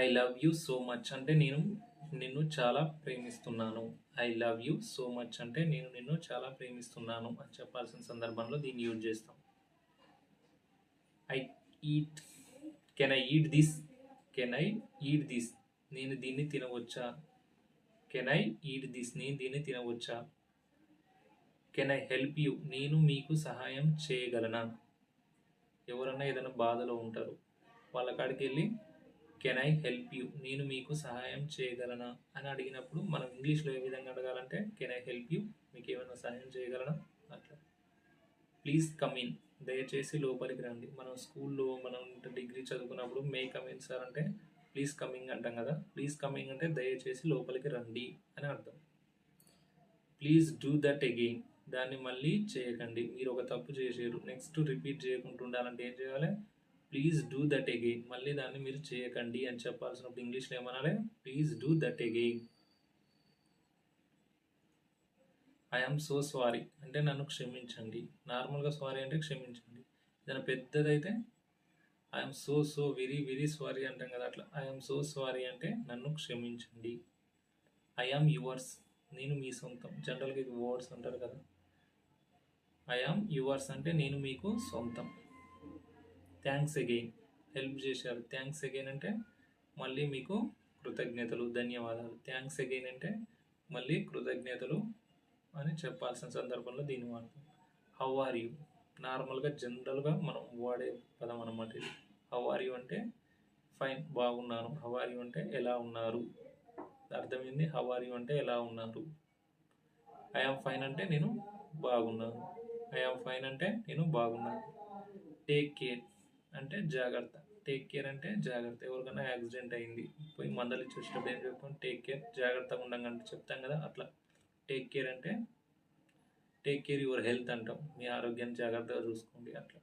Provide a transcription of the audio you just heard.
I love you so much అంటే నేను నిన్ను చాలా ప్రేమిస్తున్నాను. I love you so much అంటే నేను నిన్ను చాలా ప్రేమిస్తున్నాను అని చెప్పాల్సిన సందర్భంలో దీన్ని యూజ్ చేస్తాం. I eat can I eat this can I eat this నేను దీన్ని తినవచ్చా. కెన్ ఐ ఈట్ దిస్ నేను దీన్ని తినవచ్చా. కెన్ ఐ హెల్ప్ యూ నేను మీకు సహాయం చేయగలనా. ఎవరన్నా ఏదైనా బాధలో ఉంటారు, వాళ్ళ కాడికి వెళ్ళి కెన్ ఐ హెల్ప్ యూ నేను మీకు సహాయం చేయగలనా అని అడిగినప్పుడు మనం ఇంగ్లీష్లో ఏ విధంగా అడగాలంటే కెన్ ఐ హెల్ప్ యూ మీకు ఏమైనా సహాయం చేయగలనా అట్లా. ప్లీజ్ కమ్ ఇన్ దయచేసి లోపలికి రండి. మనం స్కూల్లో మనం డిగ్రీ చదువుకున్నప్పుడు మే కమింగ్ సార్ అంటే ప్లీజ్ కమింగ్ అంటాం కదా. ప్లీజ్ కమింగ్ అంటే దయచేసి లోపలికి రండి అని అర్థం. ప్లీజ్ డూ దట్ అగెయిన్ దాన్ని మళ్ళీ చేయకండి. మీరు ఒక తప్పు చేసారు, నెక్స్ట్ రిపీట్ చేయకుండా ఉండాలంటే ఏం చేయాలి. ప్లీజ్ డూ దట్ అగెయిన్ మళ్ళీ దాన్ని మీరు చేయకండి అని చెప్పాల్సినప్పుడు ఇంగ్లీష్లో ఏమనాలి. Please do that again. I'm so sorry అంటే నన్ను క్షమించండి. నార్మల్గా సారీ అంటే క్షమించండి. ఏదైనా పెద్దదైతే I'm so so very very sorry అంటాం కదా, అట్లా ఐఎమ్ సో సారీ అంటే నన్ను క్షమించండి. ఐఆమ్ యువర్స్ నేను మీ సొంతం. జనరల్గా ఇది వర్డ్స్ అంటారు కదా. ఐఆమ్ యువర్స్ అంటే నేను మీకు సొంతం. థ్యాంక్స్ అగైన్ హెల్ప్ చేశారు. థ్యాంక్స్ అగైన్ అంటే మళ్ళీ మీకు కృతజ్ఞతలు, ధన్యవాదాలు. థ్యాంక్స్ అగైన్ అంటే మళ్ళీ కృతజ్ఞతలు అని చెప్పాల్సిన సందర్భంలో దీన్ని వాడతాం. హౌ ఆర్ యూ నార్మల్గా జనరల్గా మనం వాడే పదం అన్నమాట ఇది. హౌ ఆర్ యూ అంటే ఫైన్ బాగున్నాను. హౌ ఆర్ యూ అంటే ఎలా ఉన్నారు. అర్థమైంది. హౌ ఆర్ యూ అంటే ఎలా ఉన్నారు. ఐఆమ్ ఫైన్ అంటే నేను బాగున్నాను. ఐఆమ్ ఫైన్ అంటే నేను బాగున్నాను. టేక్ కేర్ అంటే జాగ్రత్త. టేక్ కేర్ అంటే జాగ్రత్త. ఎవరికైనా యాక్సిడెంట్ అయింది, పోయి మందలు ఇచ్చి వచ్చేటప్పుడు ఏం చెప్తాం. టేక్ కేర్ జాగ్రత్తగా ఉండండి చెప్తాం కదా, అట్లా టేక్ కేర్ అంటే టేక్ కేర్ యువర్ హెల్త్ అంటాం. మీ ఆరోగ్యాన్ని జాగ్రత్తగా చూసుకోండి అట్లా.